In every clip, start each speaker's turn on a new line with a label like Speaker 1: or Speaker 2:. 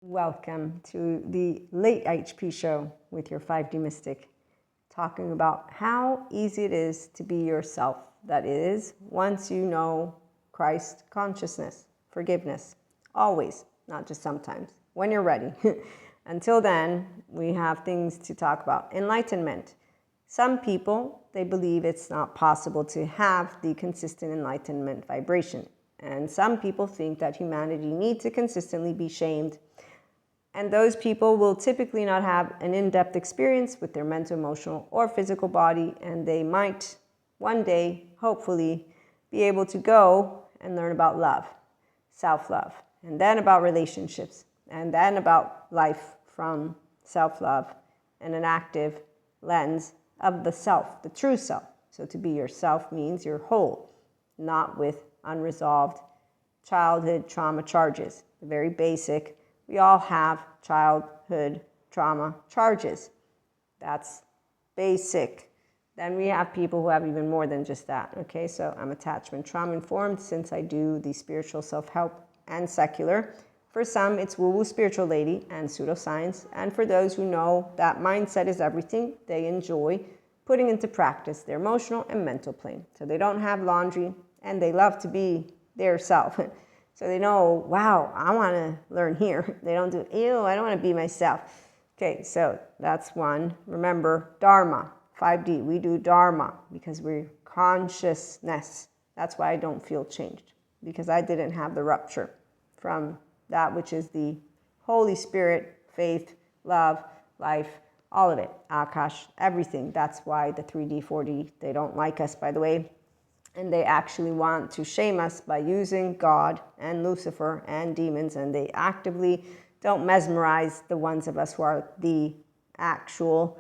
Speaker 1: Welcome to the late IHP show with your 5D mystic, talking about how easy it is to be yourself. That is, once you know Christ consciousness, forgiveness, always, not just sometimes, when you're ready. Until then, we have things to talk about. Enlightenment. Some people, they believe it's not possible to have the consistent enlightenment vibration. And some people think that humanity needs to consistently be shamed. And those people will typically not have an in-depth experience with their mental, emotional, or physical body, and they might one day, hopefully, be able to go and learn about love, self-love, and then about relationships, and then about life from self-love and an active lens of the self, the true self. So to be yourself means you're whole, not with unresolved childhood trauma charges. The very basic. We all have childhood trauma charges. That's basic. Then we have people who have even more than just that. Okay, so I'm attachment trauma informed since I do the spiritual self-help and secular. For some, it's woo-woo spiritual lady and pseudoscience. And for those who know that mindset is everything, they enjoy putting into practice their emotional and mental plane. So they don't have laundry and they love to be their self. So they know, wow, I want to learn here. They don't do, ew, I don't want to be myself. Okay, so that's one. Remember, Dharma, 5D. We do Dharma because we're consciousness. That's why I don't feel changed, because I didn't have the rupture from that which is the Holy Spirit, faith, love, life, all of it, Akash, everything. That's why the 3D, 4D, they don't like us, by the way. And they actually want to shame us by using God and Lucifer and demons, and they actively don't mesmerize the ones of us who are the actual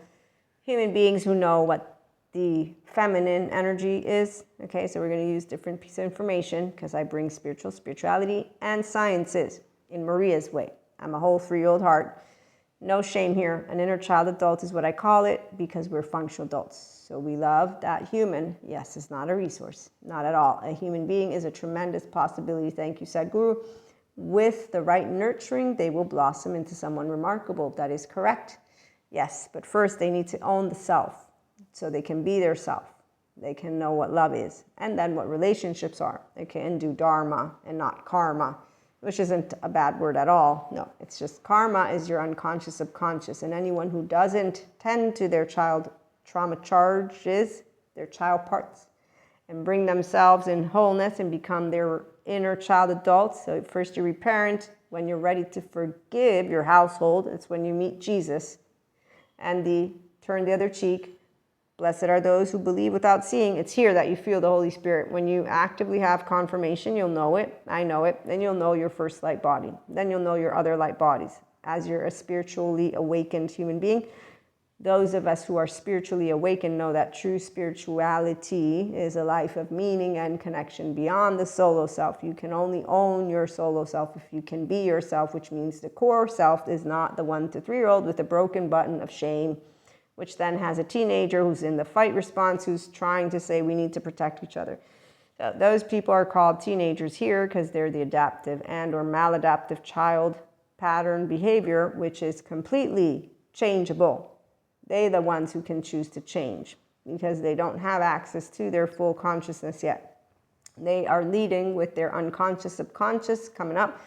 Speaker 1: human beings who know what the feminine energy is. Okay, so we're going to use different pieces of information because I bring spirituality and sciences in Maria's way. I'm a whole 3-year-old heart. No shame here. An inner child adult is what I call it because we're functional adults. So we love that human. Yes, it's not a resource. Not at all. A human being is a tremendous possibility. Thank you, Sadhguru. With the right nurturing, they will blossom into someone remarkable. That is correct. Yes, but first they need to own the self so they can be their self. They can know what love is and then what relationships are. They can do dharma and not karma, which isn't a bad word at all. No, it's just karma is your unconscious subconscious. And anyone who doesn't tend to their child trauma charges, their child parts, and bring themselves in wholeness and become their inner child adults. So first you reparent. When you're ready to forgive your household, it's when you meet Jesus. And turn the other cheek. Blessed are those who believe without seeing. It's here that you feel the Holy Spirit. When you actively have confirmation, you'll know it. I know it. Then you'll know your first light body. Then you'll know your other light bodies. As you're a spiritually awakened human being, those of us who are spiritually awakened know that true spirituality is a life of meaning and connection beyond the solo self. You can only own your solo self if you can be yourself, which means the core self is not the 1 to 3-year-old with a broken button of shame, which then has a teenager who's in the fight response, who's trying to say we need to protect each other. So those people are called teenagers here because they're the adaptive and or maladaptive child pattern behavior, which is completely changeable. They're the ones who can choose to change because they don't have access to their full consciousness yet. They are leading with their unconscious, subconscious coming up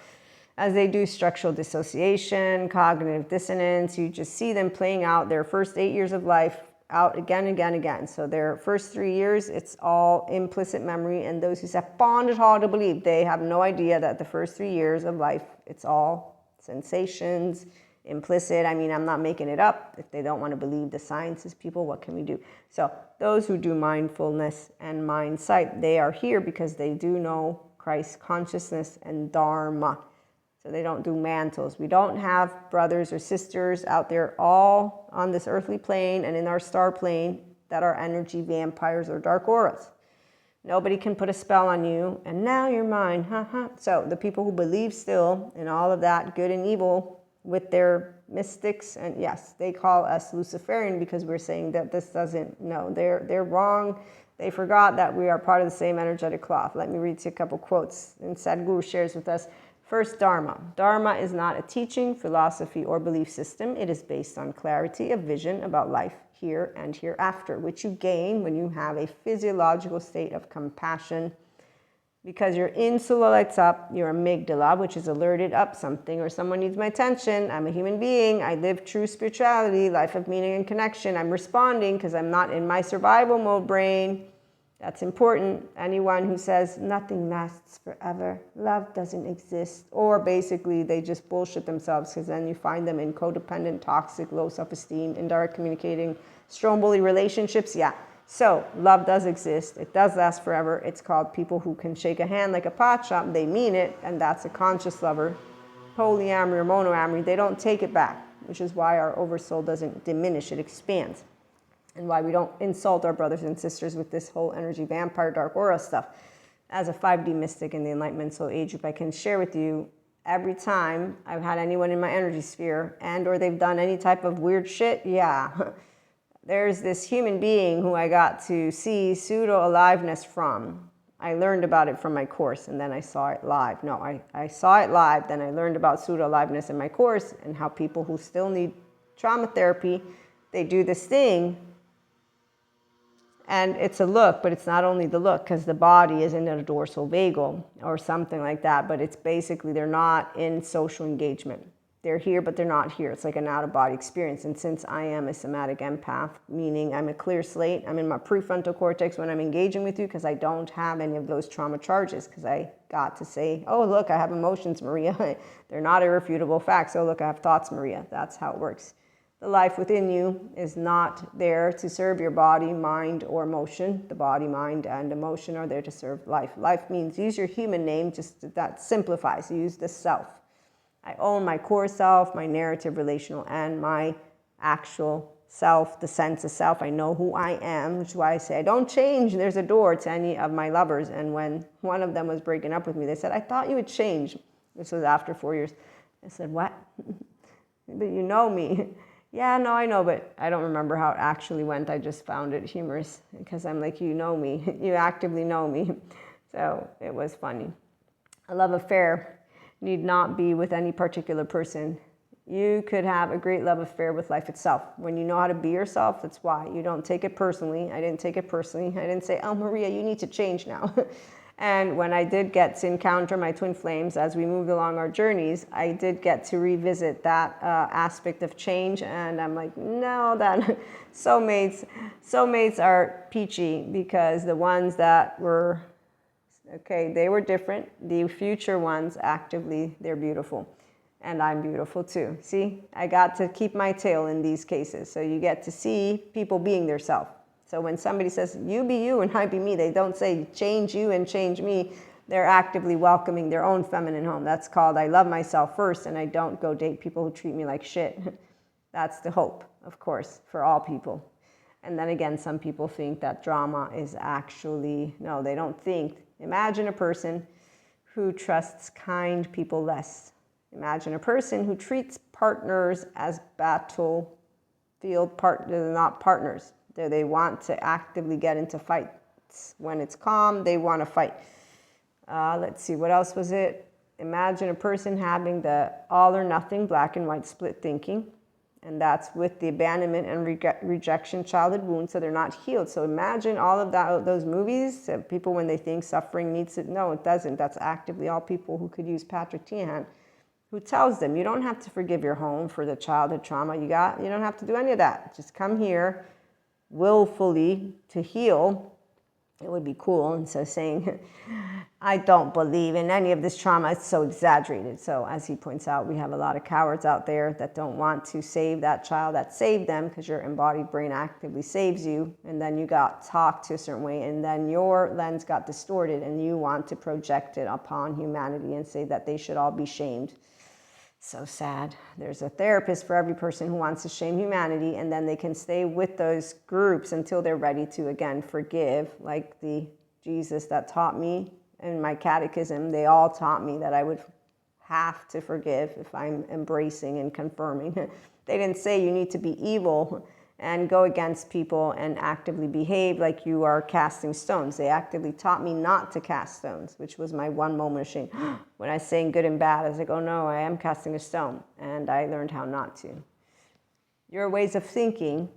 Speaker 1: as they do structural dissociation, cognitive dissonance. You just see them playing out their first 8 years of life out again, again, again. So their first 3 years, it's all implicit memory. And those who say, "Find it hard to believe," they have no idea that the first 3 years of life, it's all sensations, implicit. I mean, I'm not making it up. If they don't want to believe the sciences, people, what can we do? So those who do mindfulness and mind sight, they are here because they do know Christ consciousness and Dharma. So they don't do mantles. We don't have brothers or sisters out there all on this earthly plane and in our star plane that are energy vampires or dark auras. Nobody can put a spell on you and now you're mine. So the people who believe still in all of that good and evil with their mystics, and yes, they call us Luciferian because we're saying that this doesn't, no, they're wrong. They forgot that we are part of the same energetic cloth. Let me read you a couple quotes. And Sadhguru shares with us, First, Dharma. Dharma is not a teaching, philosophy, or belief system. It is based on clarity of vision about life here and hereafter, which you gain when you have a physiological state of compassion, because your insula lights up, your amygdala, which is alerted up something or someone needs my attention. I'm a human being. I live true spirituality, life of meaning and connection. I'm responding because I'm not in my survival mode brain. That's important. Anyone who says nothing lasts forever, love doesn't exist, or basically they just bullshit themselves, because then you find them in codependent, toxic, low self-esteem, indirect communicating, stromboli relationships. Yeah. So love does exist. It does last forever. It's called people who can shake a hand like a pot shop. They mean it, and that's a conscious lover. Polyamory or monoamory, they don't take it back, which is why our oversoul doesn't diminish. It expands. And why we don't insult our brothers and sisters with this whole energy vampire dark aura stuff. As a 5D mystic in the Enlightenment Soul Age group, I can share with you, every time I've had anyone in my energy sphere and or they've done any type of weird shit, yeah. There's this human being who I got to see pseudo-aliveness from. I learned about it from my course, and then I saw it live. No, I saw it live, then I learned about pseudo-aliveness in my course, and how people who still need trauma therapy, they do this thing. And it's a look, but it's not only the look, because the body is in a dorsal vagal or something like that, but it's basically they're not in social engagement. They're here, but they're not here. It's like an out-of-body experience. And since I am a somatic empath, meaning I'm a clear slate, I'm in my prefrontal cortex when I'm engaging with you, because I don't have any of those trauma charges, because I got to say, oh, look, I have emotions, Maria. They're not irrefutable facts. Oh, look, I have thoughts, Maria. That's how it works. The life within you is not there to serve your body, mind, or emotion. The body, mind, and emotion are there to serve life. Life means use your human name, just that simplifies. Use the self. I own my core self, my narrative, relational, and my actual self, the sense of self. I know who I am, which is why I say I don't change. There's a door to any of my lovers. And when one of them was breaking up with me, they said, I thought you would change. This was after 4 years. I said, what? But you know me. Yeah, no, I know, but I don't remember how it actually went. I just found it humorous, because I'm like, you know me. You actively know me. So it was funny. A love affair need not be with any particular person. You could have a great love affair with life itself. When you know how to be yourself, that's why. You don't take it personally. I didn't take it personally. I didn't say, oh, Maria, you need to change now. And when I did get to encounter my twin flames as we moved along our journeys, I did get to revisit that aspect of change. And I'm like, no, that soulmates are peachy, because the ones that were okay, they were different. The future ones, actively, they're beautiful. And I'm beautiful too. See, I got to keep my tail in these cases. So you get to see people being their self. So when somebody says, you be you and I be me, they don't say change you and change me. They're actively welcoming their own feminine home. That's called I love myself first, and I don't go date people who treat me like shit. That's the hope, of course, for all people. And then again, some people think that drama is actually, no, they don't think. Imagine a person who trusts kind people less. Imagine a person who treats partners as battlefield partners. They're not partners. They want to actively get into fights. When it's calm, they want to fight. Let's see, what else was it? Imagine a person having the all or nothing, black and white split thinking. And that's with the abandonment and rejection childhood wounds, so they're not healed. So imagine all of that, those movies, people when they think suffering needs it. No, it doesn't. That's actively all people who could use Patrick Teahan, who tells them, you don't have to forgive your home for the childhood trauma you got. You don't have to do any of that. Just come here willfully to heal. It would be cool. And so saying, I don't believe in any of this trauma. It's so exaggerated. So as he points out, we have a lot of cowards out there that don't want to save that child that saved them, because your embodied brain actively saves you. And then you got talked to a certain way, and then your lens got distorted, and you want to project it upon humanity and say that they should all be shamed. So sad. There's a therapist for every person who wants to shame humanity, and then they can stay with those groups until they're ready to, again, forgive. Like the Jesus that taught me in my catechism, they all taught me that I would have to forgive if I'm embracing and confirming. They didn't say you need to be evil and go against people and actively behave like you are casting stones. They actively taught me not to cast stones, which was my one moment of shame. When I was saying good and bad, I was like, oh no, I am casting a stone. And I learned how not to. Your ways of thinking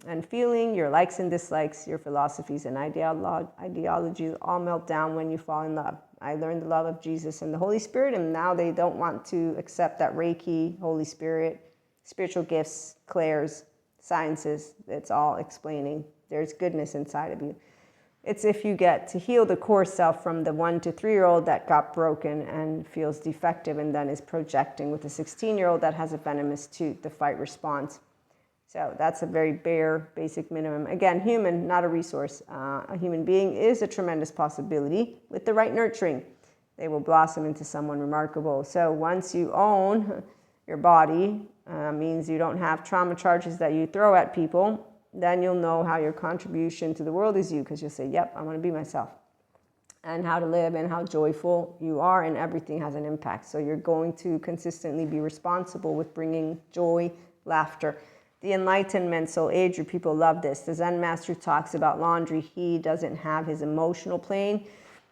Speaker 1: and feeling, your likes and dislikes, your philosophies and ideologies all melt down when you fall in love. I learned the love of Jesus and the Holy Spirit, and now they don't want to accept that Reiki, Holy Spirit, spiritual gifts, clairs, sciences. It's all explaining there's goodness inside of you. It's if you get to heal the core self from the 1 to 3-year-old that got broken and feels defective and then is projecting with a 16-year-old that has a venomous tooth, the fight response. So that's a very bare, basic minimum. Again, human, not a resource. A human being is a tremendous possibility with the right nurturing. They will blossom into someone remarkable. So once you own your body, means you don't have trauma charges that you throw at people, then you'll know how your contribution to the world is you, because you'll say, yep, I want to be myself. And how to live and how joyful you are, and everything has an impact. So you're going to consistently be responsible with bringing joy, laughter. The Enlightenment soul age group, people love this. The Zen master talks about laundry. He doesn't have his emotional plane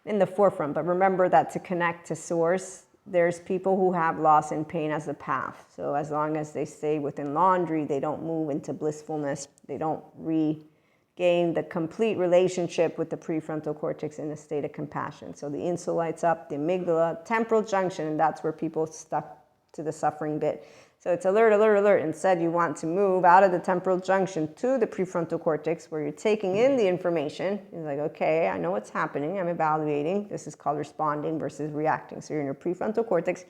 Speaker 1: in the forefront. But remember that to connect to source, there's people who have loss and pain as a path. So as long as they stay within laundry, they don't move into blissfulness. They don't regain the complete relationship with the prefrontal cortex in a state of compassion. So the insula lights up, the amygdala, temporal junction, and that's where people stuck to the suffering bit. So it's alert, alert, alert. Instead, you want to move out of the temporal junction to the prefrontal cortex where you're taking in the information. You're like, okay, I know what's happening. I'm evaluating. This is called responding versus reacting. So you're in your prefrontal cortex.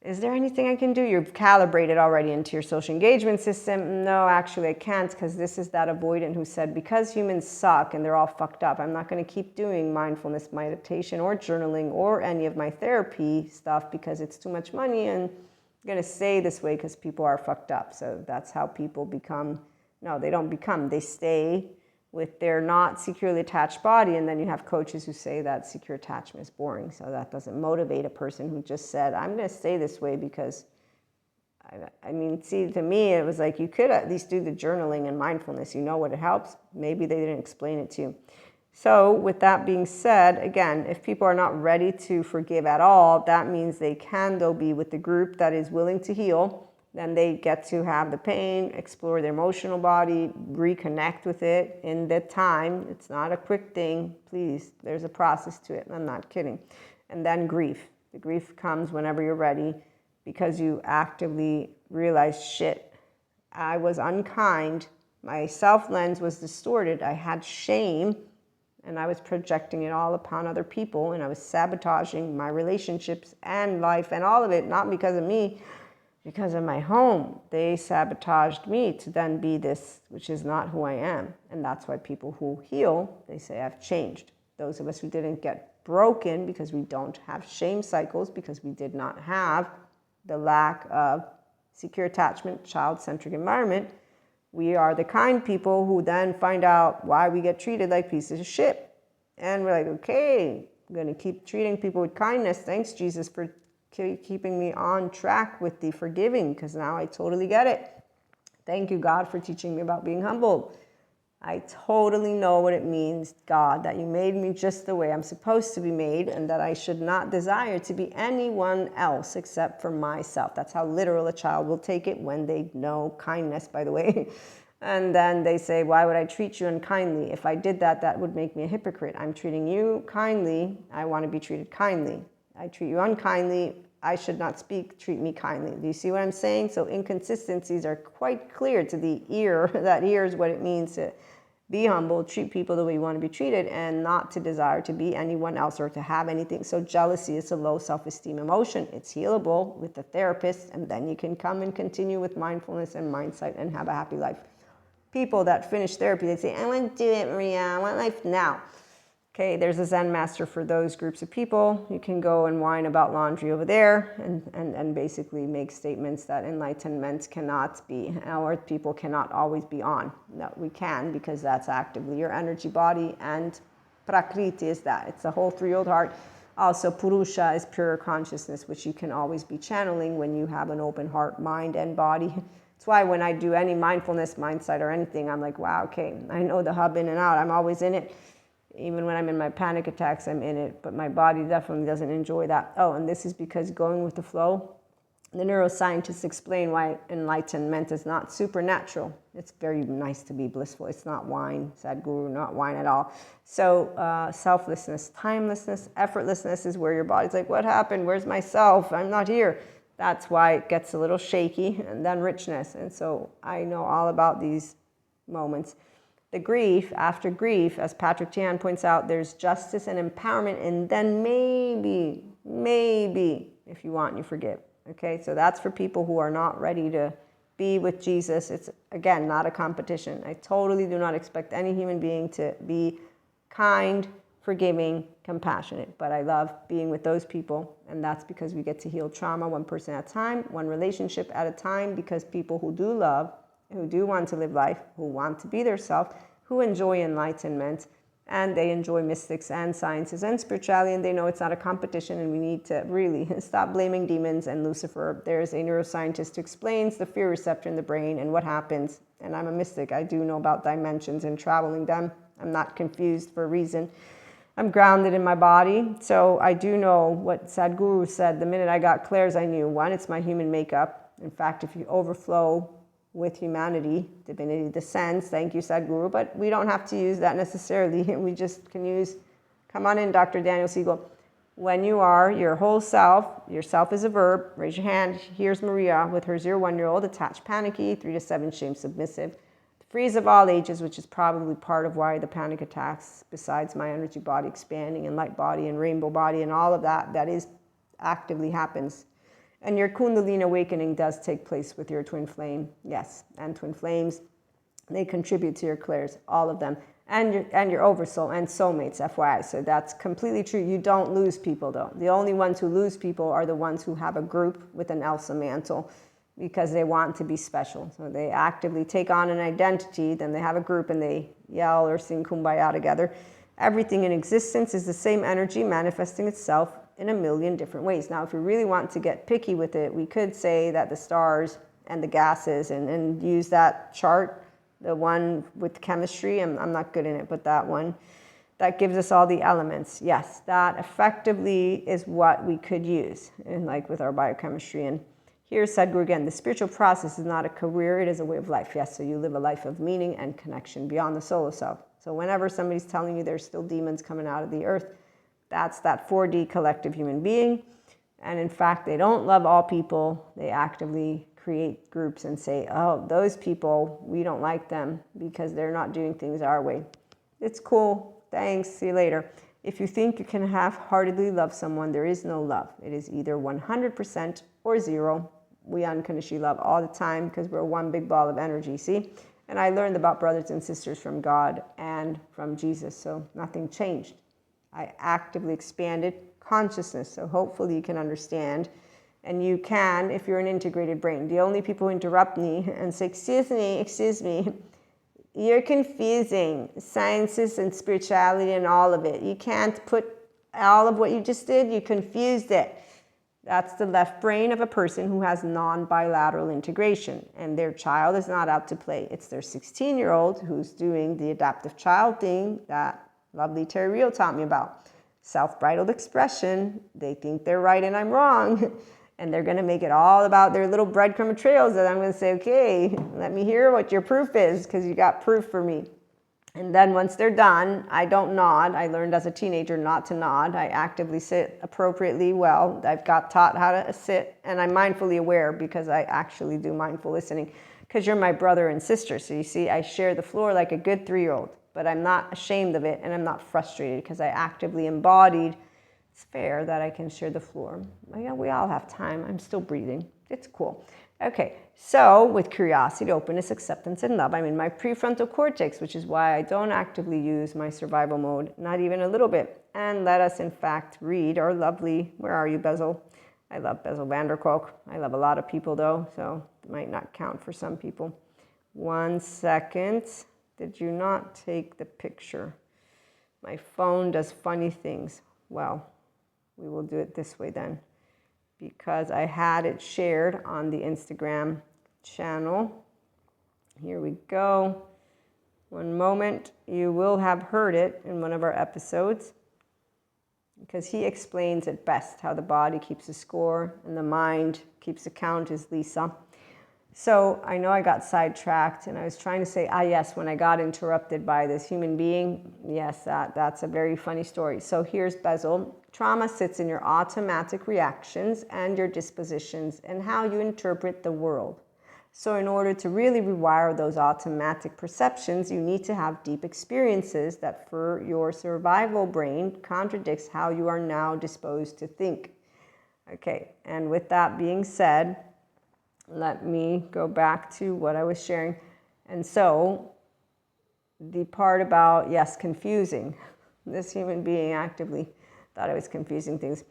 Speaker 1: Is there anything I can do? You've calibrated already into your social engagement system. No, actually, I can't, because this is that avoidant who said, because humans suck and they're all fucked up, I'm not going to keep doing mindfulness meditation or journaling or any of my therapy stuff because it's too much money, and going to stay this way because people are fucked up. So that's how people become. No, they don't become. They stay with their not securely attached body. And then you have coaches who say that secure attachment is boring. So that doesn't motivate a person who just said, I'm going to stay this way because, I mean, see, to me, it was like you could at least do the journaling and mindfulness. You know what it helps. Maybe they didn't explain it to you. So with that being said, again, if people are not ready to forgive at all, that means they can, though, be with the group that is willing to heal. Then they get to have the pain, explore their emotional body, reconnect with it in the time. It's not a quick thing. Please, there's a process to it. I'm not kidding. And then grief. The grief comes whenever you're ready because you actively realize, shit, I was unkind. My self-lens was distorted. I had shame. And I was projecting it all upon other people, and I was sabotaging my relationships and life and all of it, not because of me, because of my home. They sabotaged me to then be this, which is not who I am. And that's why people who heal, they say, I've changed. Those of us who didn't get broken because we don't have shame cycles, because we did not have the lack of secure attachment, child-centric environment, we are the kind people who then find out why we get treated like pieces of shit. And we're like, okay, I'm going to keep treating people with kindness. Thanks, Jesus, for keeping me on track with the forgiving, because now I totally get it. Thank you, God, for teaching me about being humbled. I totally know what it means, God, that you made me just the way I'm supposed to be made, and that I should not desire to be anyone else except for myself. That's how literal a child will take it when they know kindness, by the way. And then they say, why would I treat you unkindly? If I did that, that would make me a hypocrite. I'm treating you kindly. I want to be treated kindly. I treat you unkindly. I should not speak. Treat me kindly. Do you see what I'm saying? So inconsistencies are quite clear to the ear. That hears what it means to be humble, treat people the way you want to be treated, and not to desire to be anyone else or to have anything. So jealousy is a low self-esteem emotion. It's healable with the therapist, and then you can come and continue with mindfulness and mindset and have a happy life. People that finish therapy, they say, I want to do it, Maria. I want life now. Okay, there's a Zen master for those groups of people. You can go and whine about laundry over there and basically make statements that enlightenment cannot be, or people cannot always be on. No, we can, because that's actively your energy body, and Prakriti is that. It's the whole 3-year-old heart. Also, Purusha is pure consciousness, which you can always be channeling when you have an open heart, mind, and body. That's why when I do any mindfulness, mindset, or anything, I'm like, wow, okay, I know the hub in and out. I'm always in it. Even when I'm in my panic attacks, I'm in it. But my body definitely doesn't enjoy that. Oh, and this is because going with the flow, the neuroscientists explain why enlightenment is not supernatural. It's very nice to be blissful. It's not wine, Sadhguru, not wine at all. So selflessness, timelessness, effortlessness is where your body's like, what happened? Where's myself? I'm not here. That's why it gets a little shaky. And then richness. And so I know all about these moments. The grief, after grief, as Patrick Tian points out, there's justice and empowerment. And then maybe, if you want, you forgive. Okay, so that's for people who are not ready to be with Jesus. It's, again, not a competition. I totally do not expect any human being to be kind, forgiving, compassionate. But I love being with those people. And that's because we get to heal trauma one person at a time, one relationship at a time, because people who do love, who do want to live life, who want to be their self, who enjoy enlightenment, and they enjoy mystics and sciences and spirituality, and they know it's not a competition, and we need to really stop blaming demons and Lucifer. There's a neuroscientist who explains the fear receptor in the brain and what happens. And I'm a mystic. I do know about dimensions and traveling them. I'm not confused for a reason. I'm grounded in my body. So I do know what Sadhguru said. The minute I got clairs, I knew, one, it's my human makeup. In fact, if you overflow with humanity, divinity descends. Thank you, Sadhguru. But we don't have to use that necessarily. We just can use, come on in, Dr. Daniel Siegel. When you are your whole self, yourself is a verb. Raise your hand. Here's Maria with her 0-1-year-old, attached, panicky, 3 to 7, shame, submissive. Freeze of all ages, which is probably part of why the panic attacks, besides my energy body expanding and light body and rainbow body and all of that, that is actively happens. And your Kundalini awakening does take place with your twin flame, yes. And twin flames, they contribute to your clairs, all of them. And your oversoul and soulmates, FYI. So that's completely true. You don't lose people, though. The only ones who lose people are the ones who have a group with an Elsa mantle because they want to be special. So they actively take on an identity, then they have a group and they yell or sing Kumbaya together. Everything in existence is the same energy manifesting itself in a million different ways. Now, if we really want to get picky with it, we could say that the stars and the gases and use that chart, the one with chemistry. I'm not good in it, but that one, that gives us all the elements. Yes, that effectively is what we could use, and like with our biochemistry. And here's Sadhguru again, the spiritual process is not a career, it is a way of life. Yes, so you live a life of meaning and connection beyond the solo self. So whenever somebody's telling you there's still demons coming out of the earth, that's that 4D collective human being. And in fact, they don't love all people. They actively create groups and say, oh, those people, we don't like them because they're not doing things our way. It's cool. Thanks. See you later. If you think you can half-heartedly love someone, there is no love. It is either 100% or 0. We unconditionally love all the time because we're one big ball of energy, see? And I learned about brothers and sisters from God and from Jesus, so nothing changed. I actively expanded consciousness, so hopefully you can understand. And you can, if you're an integrated brain. The only people who interrupt me and say, excuse me, you're confusing sciences and spirituality and all of it. You can't put all of what you just did, you confused it. That's the left brain of a person who has non-bilateral integration, and their child is not out to play. It's their 16-year-old who's doing the adaptive child thing that lovely Terry Real taught me about. Self-bridled expression. They think they're right and I'm wrong. And they're going to make it all about their little breadcrumb trails that I'm going to say, okay, let me hear what your proof is, because you got proof for me. And then once they're done, I don't nod. I learned as a teenager not to nod. I actively sit appropriately well. I've got taught how to sit, and I'm mindfully aware because I actually do mindful listening, because you're my brother and sister. So you see, I share the floor like a good 3-year-old, but I'm not ashamed of it, and I'm not frustrated because I actively embodied. It's fair that I can share the floor. Yeah, we all have time. I'm still breathing. It's cool. Okay, so with curiosity, openness, acceptance, and love, I'm in my prefrontal cortex, which is why I don't actively use my survival mode, not even a little bit. And let us, in fact, read our lovely, where are you, Bezel? I love Bezel van der Kolk. I love a lot of people, though, so it might not count for some people. 1 second. Did you not take the picture? My phone does funny things. Well, we will do it this way then, because I had it shared on the Instagram channel. Here we go. One moment. You will have heard it in one of our episodes, because he explains it best, how the body keeps a score and the mind keeps account, is Lisa. So I know I got sidetracked, and I was trying to say, yes, when I got interrupted by this human being. Yes, that's a very funny story. So here's Bezel. Trauma sits in your automatic reactions and your dispositions and how you interpret the world. So in order to really rewire those automatic perceptions, you need to have deep experiences that for your survival brain contradicts how you are now disposed to think. Okay, and with that being said, let me go back to what I was sharing. And so the part about, yes, confusing. This human being actively thought I was confusing things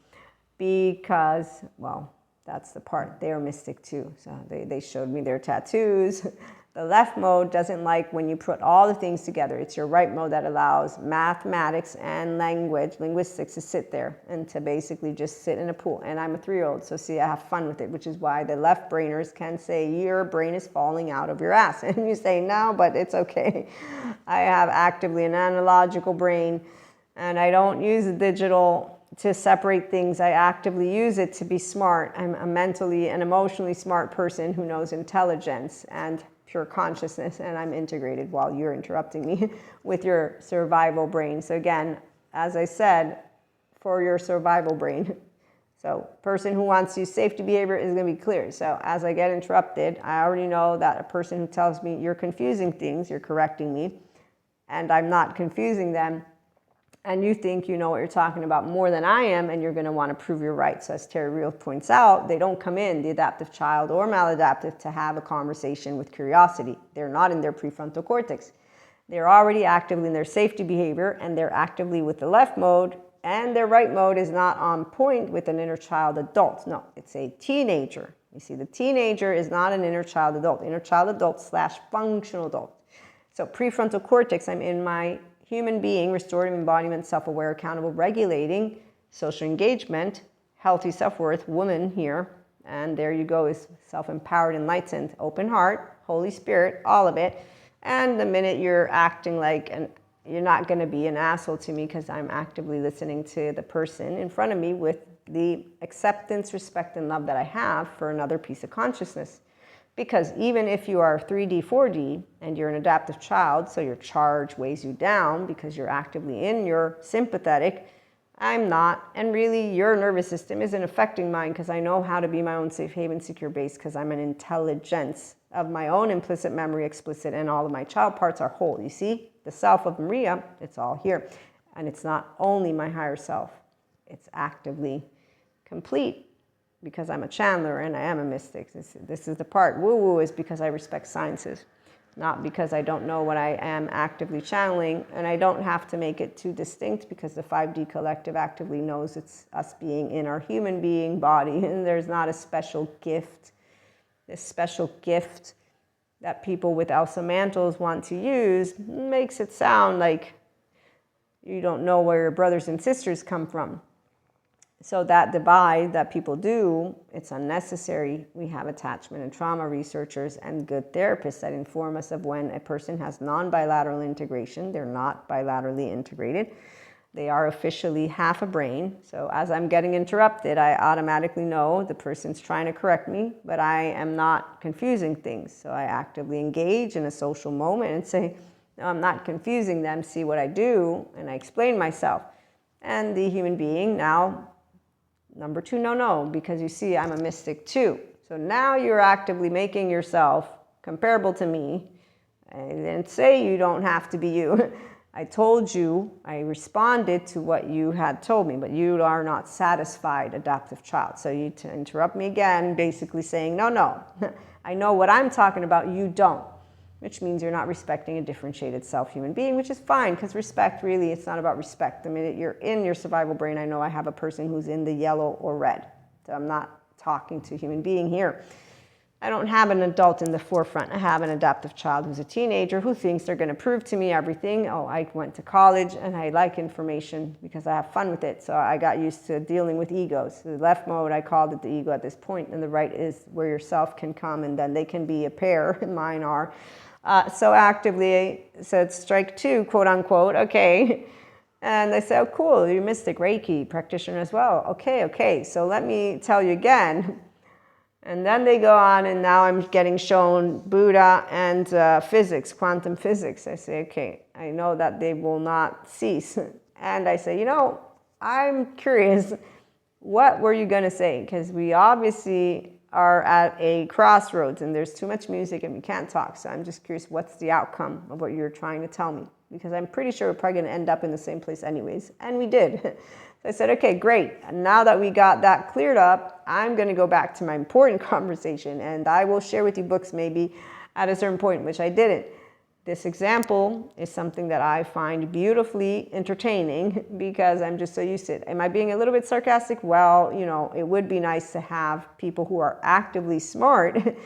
Speaker 1: because, well, that's the part. They're mystic too. So they showed me their tattoos. The left mode doesn't like when you put all the things together. It's your right mode that allows mathematics and linguistics to sit there and to basically just sit in a pool. And I'm a 3-year-old, so see, I have fun with it, which is why the left brainers can say, your brain is falling out of your ass. And you say, no, but it's okay. I have actively an analogical brain, and I don't use the digital to separate things. I actively use it to be smart. I'm a mentally and emotionally smart person who knows intelligence and pure consciousness, and I'm integrated while you're interrupting me with your survival brain. So again, as I said, for your survival brain. So person who wants to use safety behavior is going to be clear. So as I get interrupted, I already know that a person who tells me you're confusing things, you're correcting me, and I'm not confusing them, and you think you know what you're talking about more than I am, and you're going to want to prove you're right. So as Terry Real points out, they don't come in, the adaptive child or maladaptive, to have a conversation with curiosity. They're not in their prefrontal cortex. They're already actively in their safety behavior, and they're actively with the left mode, and their right mode is not on point with an inner child adult. No, it's a teenager. You see, the teenager is not an inner child adult / functional adult. So prefrontal cortex, I'm in my human being, restorative embodiment, self-aware, accountable, regulating, social engagement, healthy self-worth, woman here. And there you go, is self-empowered, enlightened, open heart, Holy Spirit, all of it. And the minute you're acting like, and you're not going to be an asshole to me because I'm actively listening to the person in front of me with the acceptance, respect, and love that I have for another piece of consciousness. Because even if you are 3D, 4D, and you're an adaptive child, so your charge weighs you down because you're actively in your sympathetic, I'm not. And really, your nervous system isn't affecting mine because I know how to be my own safe haven, secure base, because I'm an intelligence of my own implicit memory, explicit, and all of my child parts are whole. You see, the self of Maria, it's all here. And it's not only my higher self. It's actively complete. Because I'm a channeler and I am a mystic. This is the part. Woo-woo is because I respect sciences, not because I don't know what I am actively channeling. And I don't have to make it too distinct because the 5D collective actively knows it's us being in our human being body. And there's not a special gift. This special gift that people with Elsa mantles want to use makes it sound like you don't know where your brothers and sisters come from. So that divide that people do, it's unnecessary. We have attachment and trauma researchers and good therapists that inform us of when a person has non-bilateral integration. They're not bilaterally integrated. They are officially half a brain. So as I'm getting interrupted, I automatically know the person's trying to correct me, but I am not confusing things. So I actively engage in a social moment and say, no, I'm not confusing them. See what I do. And I explain myself. And the human being now, number 2, no, because you see, I'm a mystic too. So now you're actively making yourself comparable to me. I didn't say you don't have to be you. I told you, I responded to what you had told me, but you are not satisfied, adaptive child. So you interrupt me again, basically saying, no, I know what I'm talking about, you don't. Which means you're not respecting a differentiated self-human being, which is fine, because respect, really, it's not about respect. The minute you're in your survival brain, I know I have a person who's in the yellow or red. So I'm not talking to a human being here. I don't have an adult in the forefront. I have an adaptive child who's a teenager who thinks they're going to prove to me everything. Oh, I went to college and I like information because I have fun with it. So I got used to dealing with egos. The left mode, I called it the ego at this point, and the right is where yourself can come, and then they can be a pair. Mine are. So actively, so it's strike two, quote unquote. Okay. And they say, oh, cool, you're mystic, Reiki practitioner as well. Okay. So let me tell you again. And then they go on, and now I'm getting shown Buddha and physics, quantum physics. I say, okay, I know that they will not cease. And I say, I'm curious, what were you going to say? Because we obviously are at a crossroads, and there's too much music, and we can't talk. So I'm just curious, what's the outcome of what you're trying to tell me? Because I'm pretty sure we're probably going to end up in the same place anyways. And we did. I said, okay, great. And now that we got that cleared up, I'm going to go back to my important conversation, and I will share with you books maybe at a certain point, which I didn't. This example is something that I find beautifully entertaining because I'm just so used to it. Am I being a little bit sarcastic? Well, it would be nice to have people who are actively smart,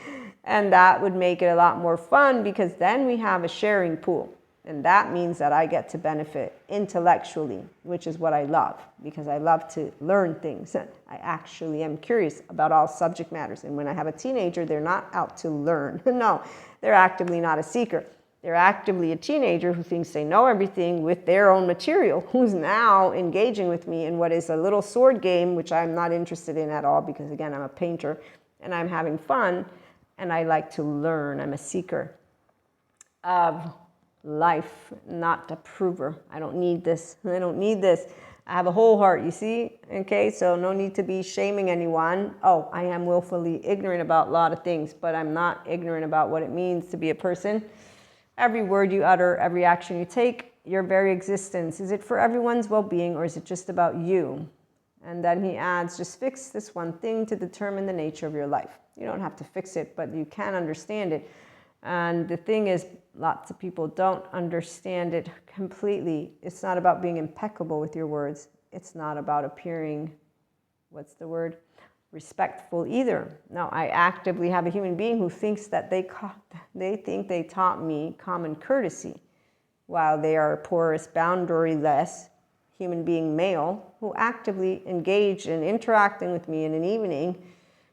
Speaker 1: and that would make it a lot more fun because then we have a sharing pool. And that means that I get to benefit intellectually, which is what I love, because I love to learn things. I actually am curious about all subject matters. And when I have a teenager, they're not out to learn. No, they're actively not a seeker. They're actively a teenager who thinks they know everything with their own material, who's now engaging with me in what is a little sword game, which I'm not interested in at all, because again, I'm a painter and I'm having fun and I like to learn. I'm a seeker of life, not a prover. I don't need this. I have a whole heart, you see? Okay, so no need to be shaming anyone. Oh, I am willfully ignorant about a lot of things, but I'm not ignorant about what it means to be a person. Every word you utter, every action you take, your very existence, is it for everyone's well-being or is it just about you? And then he adds, just fix this one thing to determine the nature of your life. You don't have to fix it, but you can understand it. And the thing is, lots of people don't understand it completely. It's not about being impeccable with your words. It's not about appearing, respectful either. No, I actively have a human being who thinks that they think they taught me common courtesy, while they are a porous, boundaryless human being male who actively engaged in interacting with me in an evening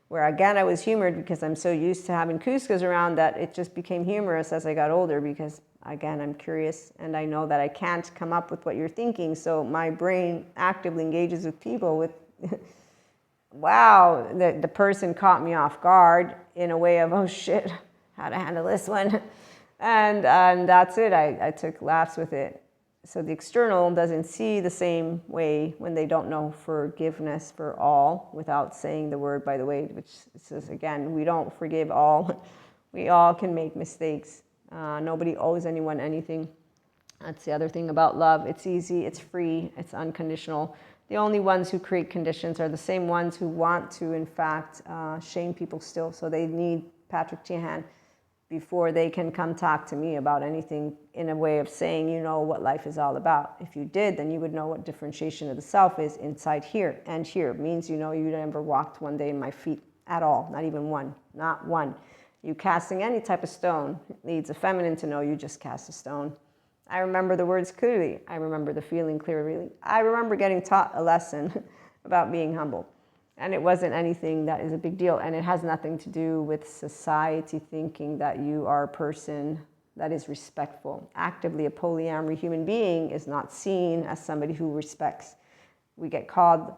Speaker 1: where again I was humored because I'm so used to having Cuscos around that it just became humorous as I got older, because again I'm curious and I know that I can't come up with what you're thinking, so my brain actively engages with people with wow, the person caught me off guard in a way of, oh shit, how to handle this one. And that's it, I took laughs with it. So the external doesn't see the same way when they don't know forgiveness for all, without saying the word, by the way, which says, again, we don't forgive all. We all can make mistakes. Nobody owes anyone anything. That's the other thing about love. It's easy, it's free, it's unconditional. The only ones who create conditions are the same ones who want to, in fact, shame people still. So they need Patrick Tiahan before they can come talk to me about anything in a way of saying, you know what life is all about. If you did, then you would know what differentiation of the self is inside here and here. It means you never walked one day in my feet at all, not even one, not one. You casting any type of stone needs a feminine to know you just cast a stone. I remember the words clearly. I remember the feeling clearly. I remember getting taught a lesson about being humble. And it wasn't anything that is a big deal. And it has nothing to do with society thinking that you are a person that is respectful. Actively, a polyamory human being is not seen as somebody who respects. We get called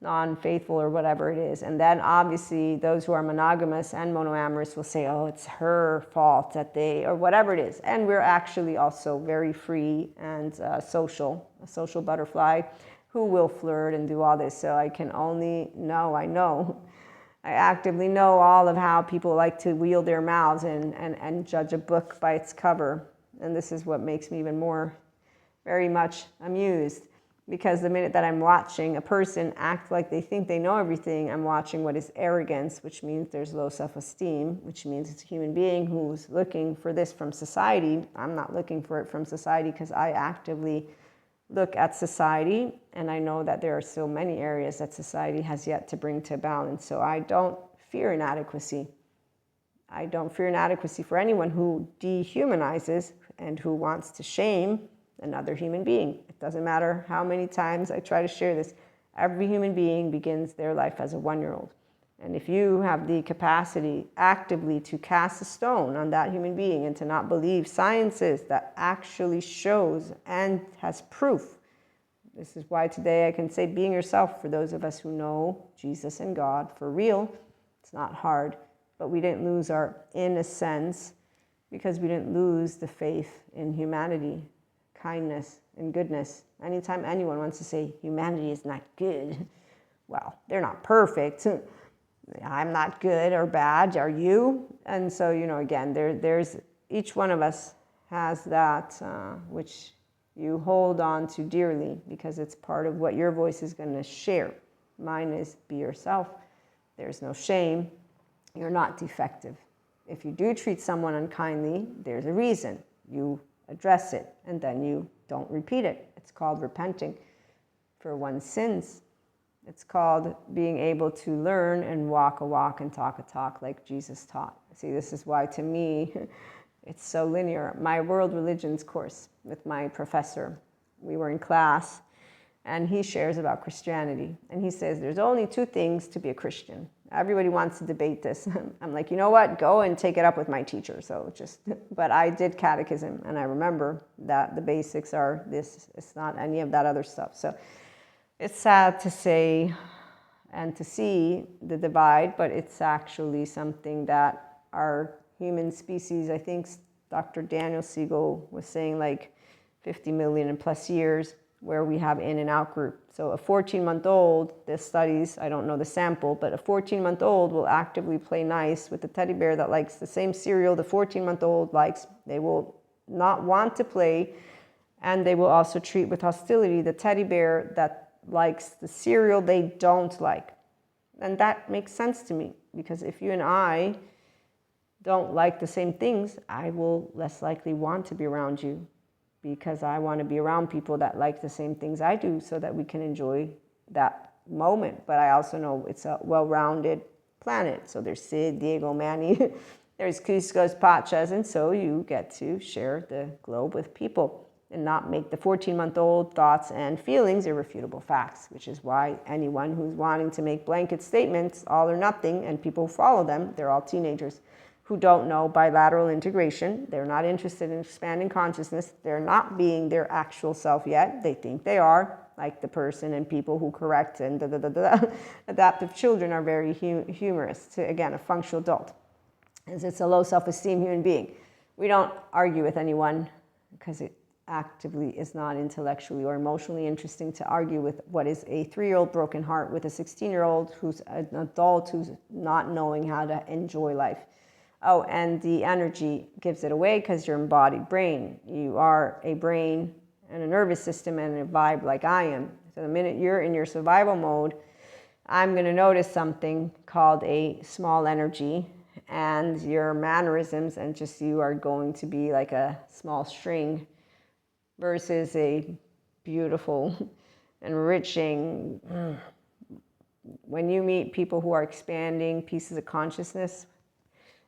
Speaker 1: non-faithful or whatever it is. And then obviously those who are monogamous and monoamorous will say, oh, it's her fault that they, or whatever it is. And we're actually also very free and a social butterfly who will flirt and do all this. So I can only know, I actively know all of how people like to wield their mouths and judge a book by its cover. And this is what makes me even more very much amused. Because the minute that I'm watching a person act like they think they know everything, I'm watching what is arrogance, which means there's low self-esteem, which means it's a human being who's looking for this from society. I'm not looking for it from society because I actively look at society and I know that there are so many areas that society has yet to bring to balance. So I don't fear inadequacy. I don't fear inadequacy for anyone who dehumanizes and who wants to shame another human being. It doesn't matter how many times I try to share this. Every human being begins their life as a 1-year-old. And if you have the capacity actively to cast a stone on that human being and to not believe sciences that actually shows and has proof, this is why today I can say being yourself for those of us who know Jesus and God for real. It's not hard, but we didn't lose our innocence because we didn't lose the faith in humanity, kindness, and goodness. Anytime anyone wants to say humanity is not good, well, they're not perfect. I'm not good or bad, are you? And so, again, there's each one of us has that which you hold on to dearly because it's part of what your voice is going to share. Mine is be yourself. There's no shame. You're not defective. If you do treat someone unkindly, there's a reason. You address it and then you don't repeat it. It's called repenting for one's sins. It's called being able to learn and walk a walk and talk a talk like Jesus taught. See, this is why to me it's so linear. My world religions course with my professor, we were in class and he shares about Christianity. And he says there's only 2 things to be a Christian. Everybody wants to debate this. I'm like, you know what? Go and take it up with my teacher. But I did catechism and I remember that the basics are this. It's not any of that other stuff. So it's sad to say and to see the divide, but it's actually something that our human species, I think Dr. Daniel Siegel was saying like 50 million and plus years where we have in and out group. So a 14-month-old, the studies, I don't know the sample, but a 14-month-old will actively play nice with the teddy bear that likes the same cereal the 14-month-old likes. They will not want to play, and they will also treat with hostility the teddy bear that likes the cereal they don't like. And that makes sense to me, because if you and I don't like the same things, I will less likely want to be around you, because I want to be around people that like the same things I do so that we can enjoy that moment. But I also know it's a well-rounded planet. So there's Sid, Diego, Manny, there's Cusco's, Pachas, and so you get to share the globe with people and not make the 14-month-old thoughts and feelings irrefutable facts, which is why anyone who's wanting to make blanket statements, all or nothing, and people who follow them, they're all teenagers who don't know bilateral integration. They're not interested in expanding consciousness. They're not being their actual self yet. They think they are, like the person and people who correct and Adaptive children are very humorous to, again, a functional adult, as it's a low self-esteem human being. We don't argue with anyone because it actively is not intellectually or emotionally interesting to argue with what is a 3-year-old broken heart with a 16-year-old who's an adult who's not knowing how to enjoy life. Oh, and the energy gives it away because you're embodied brain. You are a brain and a nervous system and a vibe like I am. So the minute you're in your survival mode, I'm going to notice something called a small energy, and your mannerisms and just you are going to be like a small string versus a beautiful, enriching. When you meet people who are expanding pieces of consciousness,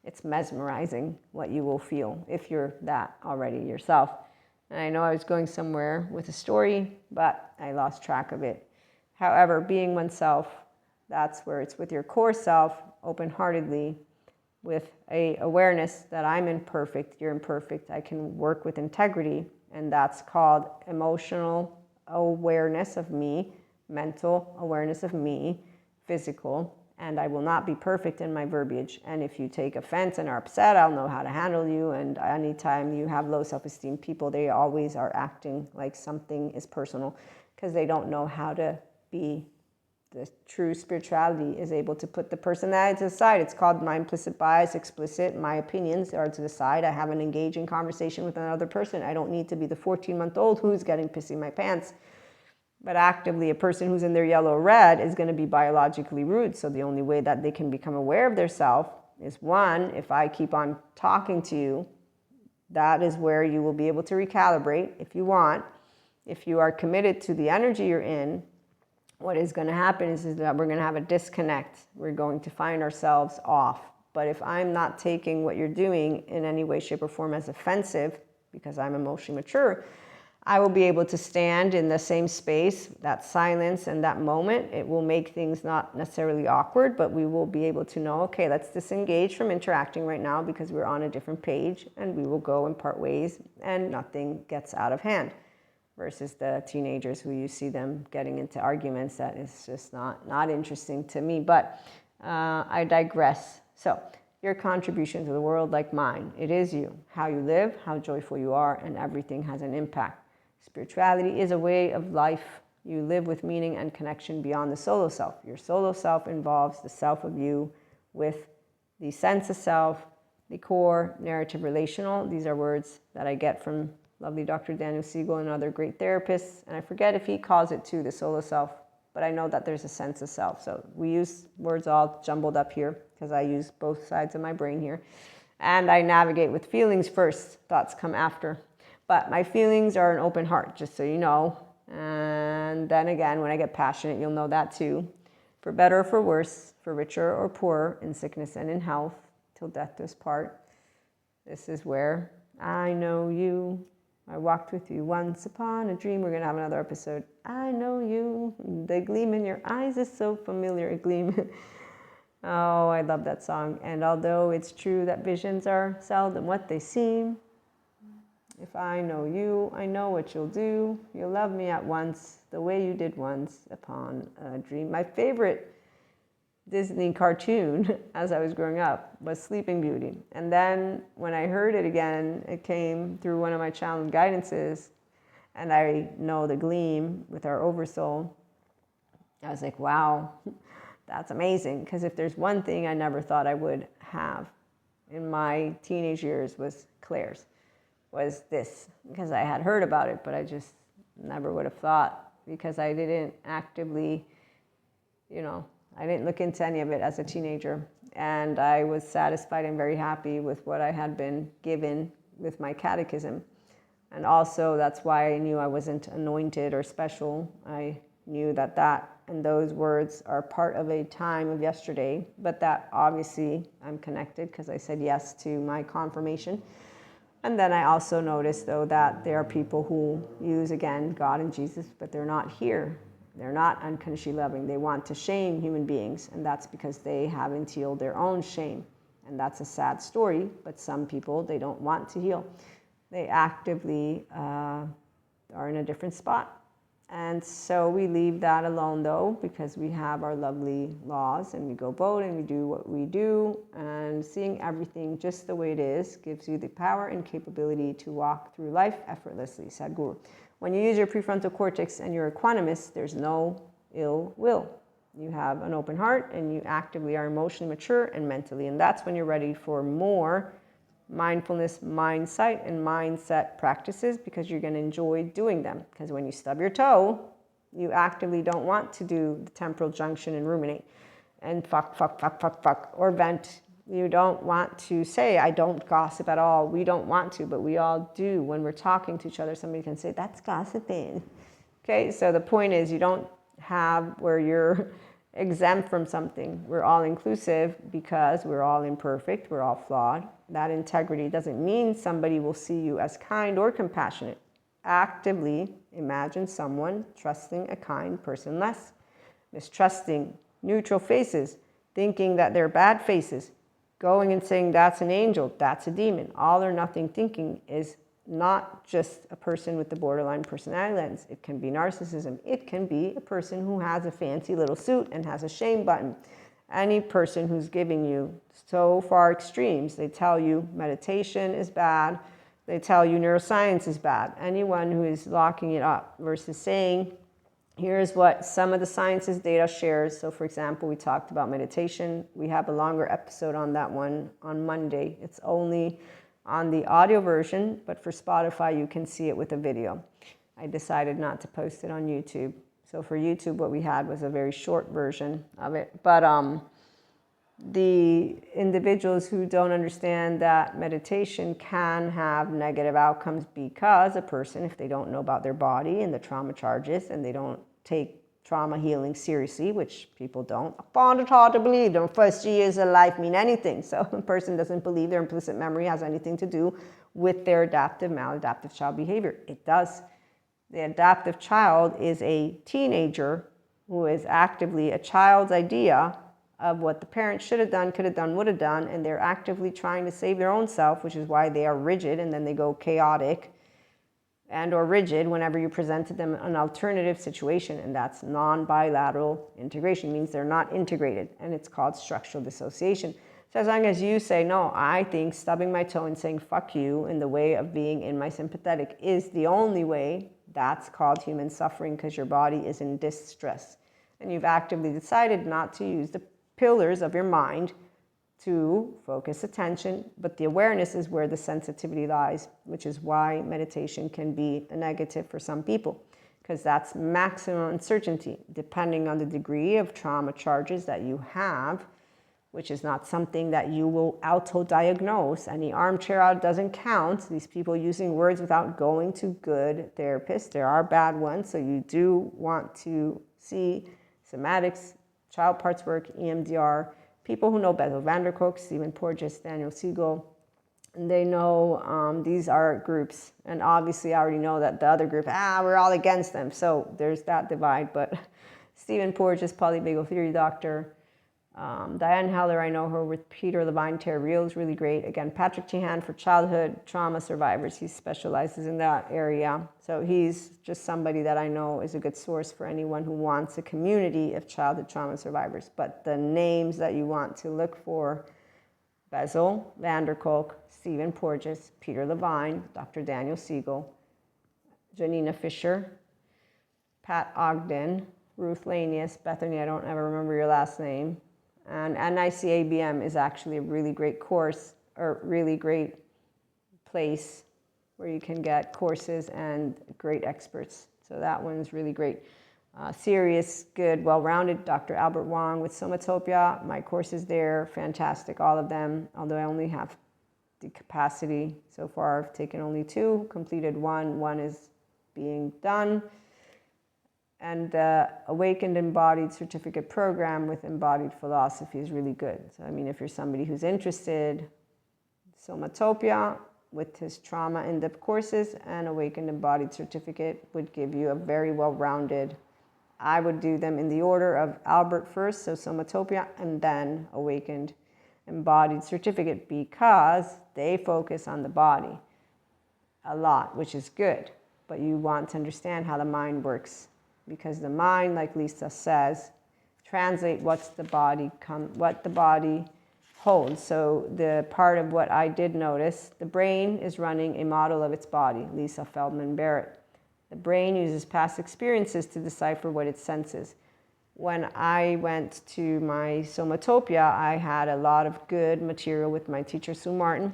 Speaker 1: it's mesmerizing what you will feel if you're that already yourself. And I know I was going somewhere with a story, but I lost track of it. However, being oneself, that's where it's with your core self, open-heartedly, with a awareness that I'm imperfect, you're imperfect, I can work with integrity, and that's called emotional awareness of me, mental awareness of me, physical, and I will not be perfect in my verbiage. And if you take offense and are upset, I'll know how to handle you. And anytime you have low self-esteem people, they always are acting like something is personal because they don't know how to be. The true spirituality is able to put the personality to the side. It's called my implicit bias, explicit. My opinions are to the side. I have an engaging conversation with another person. I don't need to be the 14-month-old who's getting pissy in my pants. But actively, a person who's in their yellow or red is going to be biologically rude. So the only way that they can become aware of their self is, one, if I keep on talking to you, that is where you will be able to recalibrate if you want. If you are committed to the energy you're in, what is going to happen is that we're going to have a disconnect. We're going to find ourselves off. But if I'm not taking what you're doing in any way, shape, or form as offensive, because I'm emotionally mature, I will be able to stand in the same space, that silence and that moment. It will make things not necessarily awkward, but we will be able to know, okay, let's disengage from interacting right now because we're on a different page, and we will go and part ways and nothing gets out of hand. Versus the teenagers who you see them getting into arguments that is just not interesting to me. But I digress. So your contribution to the world, like mine, it is you. How you live, how joyful you are, and everything has an impact. Spirituality is a way of life. You live with meaning and connection beyond the solo self. Your solo self involves the self of you with the sense of self, the core, narrative, relational. These are words that I get from lovely Dr. Daniel Siegel and other great therapists. And I forget if he calls it too, the solo self, but I know that there's a sense of self. So we use words all jumbled up here because I use both sides of my brain here. And I navigate with feelings first, thoughts come after. But my feelings are an open heart, just so you know. And then again, when I get passionate, you'll know that too. For better or for worse, for richer or poorer, in sickness and in health, till death do us part. This is where I know you. I walked with you once upon a dream. We're going to have another episode. I know you. The gleam in your eyes is so familiar, a gleam. Oh, I love that song. And although it's true that visions are seldom what they seem, if I know you, I know what you'll do. You'll love me at once, the way you did once upon a dream. My favorite Disney cartoon as I was growing up was Sleeping Beauty. And then when I heard it again, it came through one of my channeled guidances, and I know the gleam with our oversoul. I was like, wow, that's amazing. Because if there's one thing I never thought I would have in my teenage years was clairs, was this. Because I had heard about it, but I just never would have thought, because I didn't actively, I didn't look into any of it as a teenager, and I was satisfied and very happy with what I had been given with my catechism. And also that's why I knew I wasn't anointed or special. I knew that and those words are part of a time of yesterday, but that obviously I'm connected because I said yes to my confirmation. And then I also noticed, though, that there are people who use, again, God and Jesus, but they're not here. They're not unconditionally loving. They want to shame human beings, and that's because they haven't healed their own shame. And that's a sad story, but some people, they don't want to heal. They actively are in a different spot. And so we leave that alone, though, because we have our lovely laws, and we go boat and we do what we do. And seeing everything just the way it is gives you the power and capability to walk through life effortlessly, Sadhguru. When you use your prefrontal cortex and you're equanimous, there's no ill will. You have an open heart, and you actively are emotionally mature and mentally. And that's when you're ready for more mindfulness, mindsight, and mindset practices, because you're going to enjoy doing them. Because when you stub your toe, you actively don't want to do the temporal junction and ruminate and fuck, or vent. You don't want to say, I don't gossip at all. We don't want to, but we all do. When we're talking to each other, somebody can say, that's gossiping. Okay, so the point is, you don't have where you're exempt from something. We're all inclusive because we're all imperfect, we're all flawed. That integrity doesn't mean somebody will see you as kind or compassionate. Actively imagine someone trusting a kind person less, mistrusting neutral faces, thinking that they're bad faces, going and saying that's an angel, that's a demon. All or nothing thinking is not just a person with the borderline personality lens. It can be narcissism. It can be a person who has a fancy little suit and has a shame button. Any person who's giving you so far extremes, they tell you meditation is bad, they tell you neuroscience is bad. Anyone who is locking it up versus saying, here's what some of the science's data shares. So for example, we talked about meditation. We have a longer episode on that one on Monday. It's only on the audio version, but for Spotify, you can see it with a video. I decided not to post it on YouTube. So for YouTube, what we had was a very short version of it. But the individuals who don't understand that meditation can have negative outcomes, because a person, if they don't know about their body and the trauma charges, and they don't take trauma healing seriously, which people don't. I find it hard to believe their first years of life mean anything. So a person doesn't believe their implicit memory has anything to do with their adaptive, maladaptive child behavior. It does. The adaptive child is a teenager who is actively a child's idea of what the parent should have done, could have done, would have done, and they're actively trying to save their own self, which is why they are rigid, and then they go chaotic and or rigid whenever you presented them an alternative situation, and that's non-bilateral integration. It means they're not integrated, and it's called structural dissociation. So as long as you say, no, I think stubbing my toe and saying fuck you in the way of being in my sympathetic is the only way, that's called human suffering, because your body is in distress. And you've actively decided not to use the pillars of your mind to focus attention, but the awareness is where the sensitivity lies, which is why meditation can be a negative for some people, because that's maximum uncertainty, depending on the degree of trauma charges that you have, which is not something that you will auto-diagnose. Any armchair out doesn't count. These people using words without going to good therapists, there are bad ones, so you do want to see somatics, child parts work, EMDR, people who know Bessel van der Kolk, Stephen Porges, Daniel Siegel, and they know these are groups. And obviously I already know that the other group, we're all against them. So there's that divide. But Stephen Porges, polyvagal theory doctor, Diane Heller, I know her with Peter Levine. Terry Real is really great. Again, Patrick Chehan for childhood trauma survivors. He specializes in that area. So he's just somebody that I know is a good source for anyone who wants a community of childhood trauma survivors. But the names that you want to look for: Bessel van der Kolk, Stephen Porges, Peter Levine, Dr. Daniel Siegel, Janina Fisher, Pat Ogden, Ruth Lanius, Bethany, I don't ever remember your last name. And NICABM is actually a really great course, or really great place where you can get courses and great experts. So that one's really great. Serious, good, well-rounded. Dr. Albert Wong with Somatopia. My courses there, fantastic, all of them. Although I only have the capacity so far. I've taken only 2, completed 1. 1 is being done. And the Awakened Embodied Certificate Program with Embodied Philosophy is really good. So, I mean, if you're somebody who's interested, Somatopia with his trauma in-depth courses and Awakened Embodied Certificate would give you a very well-rounded. I would do them in the order of Albert first, so Somatopia, and then Awakened Embodied Certificate, because they focus on the body a lot, which is good. But you want to understand how the mind works. Because the mind, like Lisa says, translate what the body holds. So the part of what I did notice, the brain is running a model of its body, Lisa Feldman Barrett. The brain uses past experiences to decipher what it senses. When I went to my Somatopia, I had a lot of good material with my teacher, Sue Martin,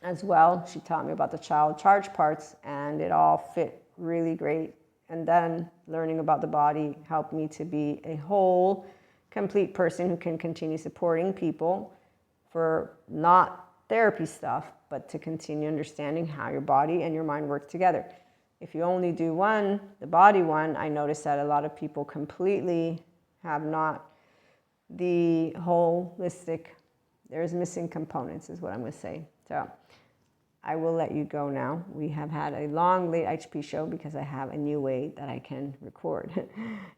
Speaker 1: as well. She taught me about the child charge parts, and it all fit really great. And then learning about the body helped me to be a whole, complete person who can continue supporting people for not therapy stuff, but to continue understanding how your body and your mind work together. If you only do one, the body one, I noticed that a lot of people completely have not the holistic, there's missing components is what I'm going to say. So I will let you go now. We have had a long late IHP show because I have a new way that I can record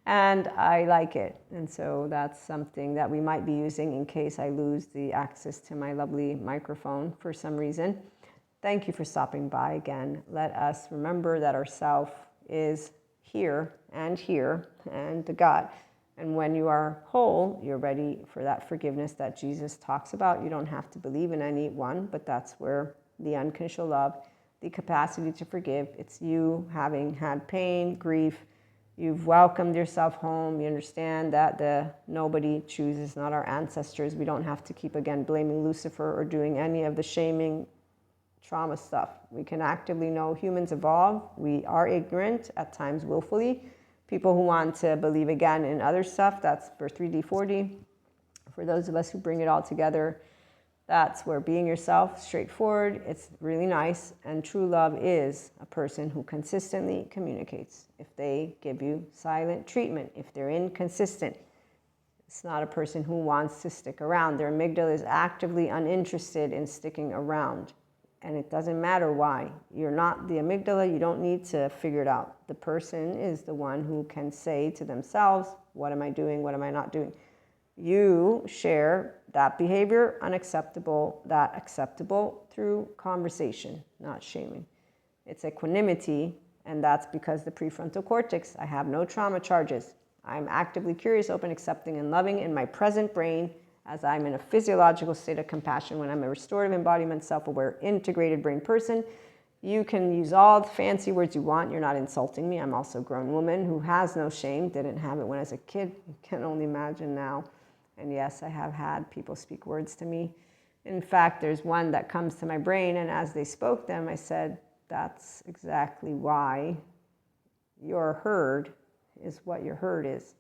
Speaker 1: and I like it. And so that's something that we might be using in case I lose the access to my lovely microphone for some reason. Thank you for stopping by again. Let us remember that our self is here and the God. And when you are whole, you're ready for that forgiveness that Jesus talks about. You don't have to believe in any one, but that's where the unconditional love, the capacity to forgive. It's you having had pain, grief. You've welcomed yourself home. You understand that nobody chooses, not our ancestors. We don't have to keep, again, blaming Lucifer or doing any of the shaming trauma stuff. We can actively know humans evolve. We are ignorant, at times willfully. People who want to believe again in other stuff, that's for 3D, 4D. For those of us who bring it all together, That's where being yourself, straightforward, it's really nice. And true love is a person who consistently communicates. If they give you silent treatment, if they're inconsistent, it's not a person who wants to stick around. Their amygdala is actively uninterested in sticking around. And it doesn't matter why. You're not the amygdala. You don't need to figure it out. The person is the one who can say to themselves, what am I doing? What am I not doing? You share that behavior, unacceptable, that acceptable through conversation, not shaming. It's equanimity, and that's because the prefrontal cortex, I have no trauma charges. I'm actively curious, open, accepting, and loving in my present brain as I'm in a physiological state of compassion when I'm a restorative embodiment, self-aware, integrated brain person. You can use all the fancy words you want. You're not insulting me. I'm also a grown woman who has no shame, didn't have it when I was a kid. You can only imagine now. And yes, I have had people speak words to me. In fact, there's one that comes to my brain, and as they spoke them, I said, that's exactly why your herd is what your herd is.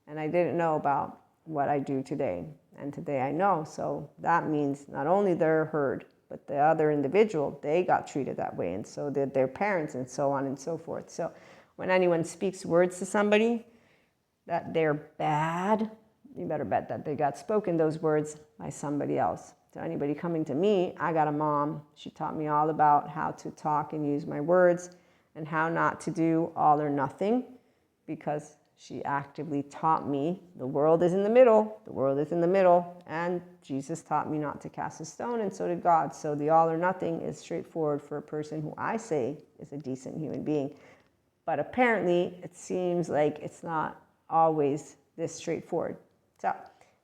Speaker 1: And I didn't know about what I do today. And today I know. So that means not only their herd, but the other individual, they got treated that way. And so did their parents, and so on and so forth. So when anyone speaks words to somebody that they're bad, you better bet that they got spoken those words by somebody else. So anybody coming to me, I got a mom. She taught me all about how to talk and use my words and how not to do all or nothing, because she actively taught me the world is in the middle. The world is in the middle. And Jesus taught me not to cast a stone, and so did God. So the all or nothing is straightforward for a person who I say is a decent human being. But apparently, it seems like it's not always this straightforward. So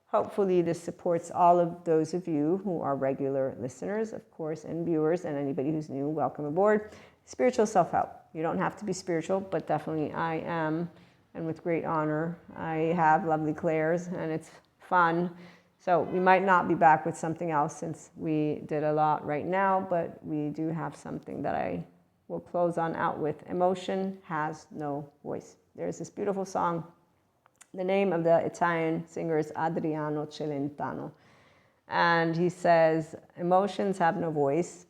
Speaker 1: hopefully this supports all of those of you who are regular listeners, of course, and viewers, and anybody who's new, welcome aboard. Spiritual self-help. You don't have to be spiritual, but definitely I am, and with great honor. I have lovely clairs, and it's fun. So we might not be back with something else since we did a lot right now, but we do have something that I will close on out with. Emotion has no voice. There's this beautiful song. The name of the Italian singer is Adriano Celentano. And he says, emotions have no voice.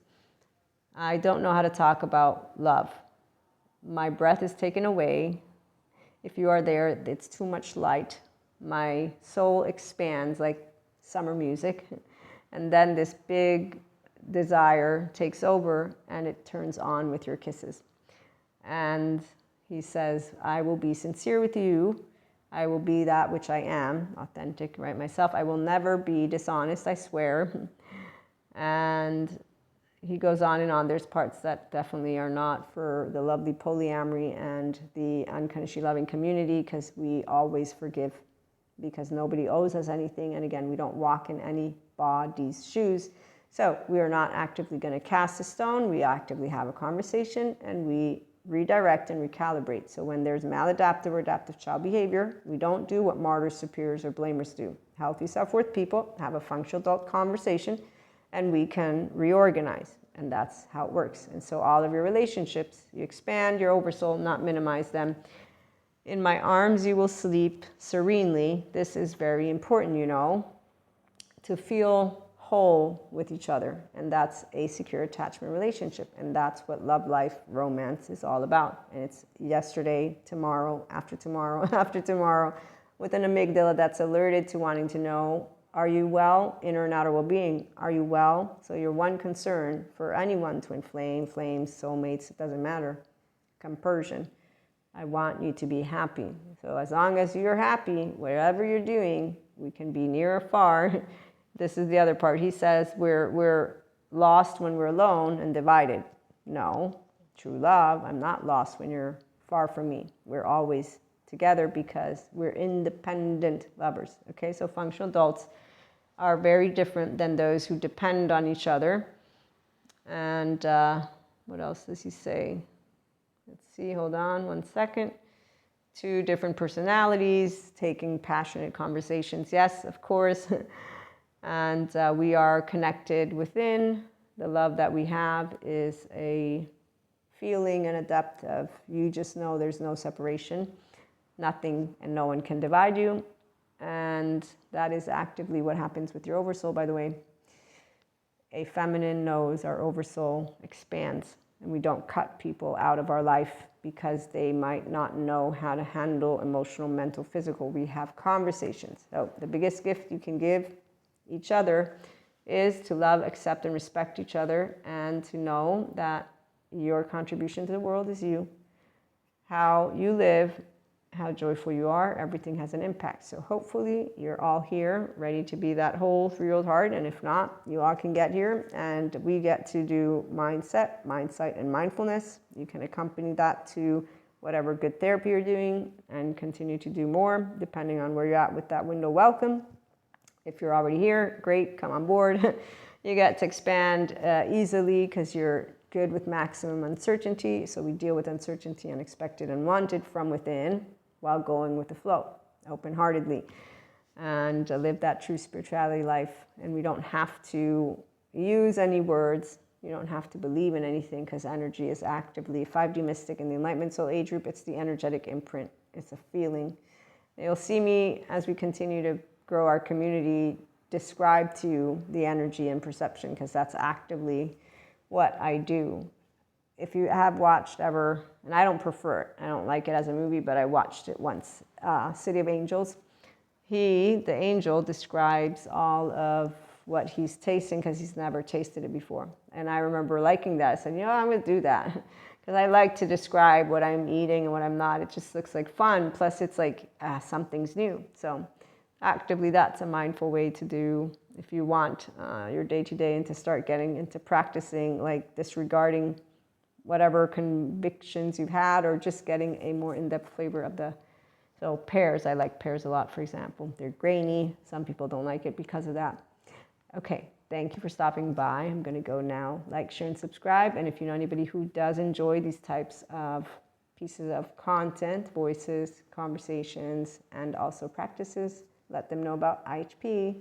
Speaker 1: I don't know how to talk about love. My breath is taken away. If you are there, it's too much light. My soul expands like summer music. And then this big desire takes over, and it turns on with your kisses. And he says, I will be sincere with you. I will be that which I am, authentic, right, myself. I will never be dishonest, I swear. And he goes on and on. There's parts that definitely are not for the lovely polyamory and the unconditionally loving community, because we always forgive, because nobody owes us anything. And again, we don't walk in anybody's shoes. So we are not actively going to cast a stone. We actively have a conversation, and we redirect and recalibrate. So when there's maladaptive or adaptive child behavior, we don't do what martyrs, superiors, or blamers do. Healthy self-worth people have a functional adult conversation, and we can reorganize. And that's how it works. And so all of your relationships, you expand your oversoul, not minimize them. In my arms you will sleep serenely. This is very important, you know, to feel whole with each other. And that's a secure attachment relationship. And that's what love, life, romance is all about. And it's yesterday, tomorrow, after tomorrow, after tomorrow, with an amygdala that's alerted to wanting to know, are you well? Inner and outer well-being. Are you well? So your one concern for anyone, twin flame, flames, soulmates, it doesn't matter. Compersion. I want you to be happy. So as long as you're happy, whatever you're doing, we can be near or far. This is the other part. He says we're lost when we're alone and divided. No, true love, I'm not lost when you're far from me. We're always together because we're independent lovers. Okay, so functional adults are very different than those who depend on each other. And what else does he say? Let's see, hold on one second. 2 different personalities, taking passionate conversations. Yes, of course. And we are connected within. The love that we have is a feeling and a depth of, you just know there's no separation. Nothing and no one can divide you. And that is actively what happens with your oversoul, by the way. a feminine knows, our oversoul expands. And we don't cut people out of our life because they might not know how to handle emotional, mental, physical. We have conversations. So the biggest gift you can give each other is to love, accept, and respect each other, and to know that your contribution to the world is you. How you live, how joyful you are, everything has an impact. So hopefully you're all here ready to be that whole 3-year-old heart, and if not, you all can get here, and we get to do mindset, mindsight, and mindfulness. You can accompany that to whatever good therapy you're doing and continue to do more depending on where you're at with that window. Welcome. If you're already here, great, come on board. You get to expand easily because you're good with maximum uncertainty. So we deal with uncertainty, unexpected, unwanted from within, while going with the flow, open-heartedly, and live that true spirituality life. And we don't have to use any words. You don't have to believe in anything, because energy is actively 5D mystic in the Enlightenment Soul Age group. It's the energetic imprint. It's a feeling. You'll see me as we continue to grow our community describe to you the energy and perception, because that's actively what I do. If you have watched ever, and I don't prefer it, I don't like it as a movie, but I watched it once, City of Angels. The angel, describes all of what he's tasting because he's never tasted it before. And I remember liking that. I said, I'm going to do that, because I like to describe what I'm eating and what I'm not. It just looks like fun. Plus it's like something's new. So actively, that's a mindful way to do if you want your day-to-day, and to start getting into practicing like disregarding whatever convictions you've had, or just getting a more in-depth flavor of so pears, I like pears a lot, for example. They're grainy. Some people don't like it because of that. Okay, thank you for stopping by. I'm going to go now. Like, share, and subscribe. And if you know anybody who does enjoy these types of pieces of content, voices, conversations, and also practices, let them know about IHP.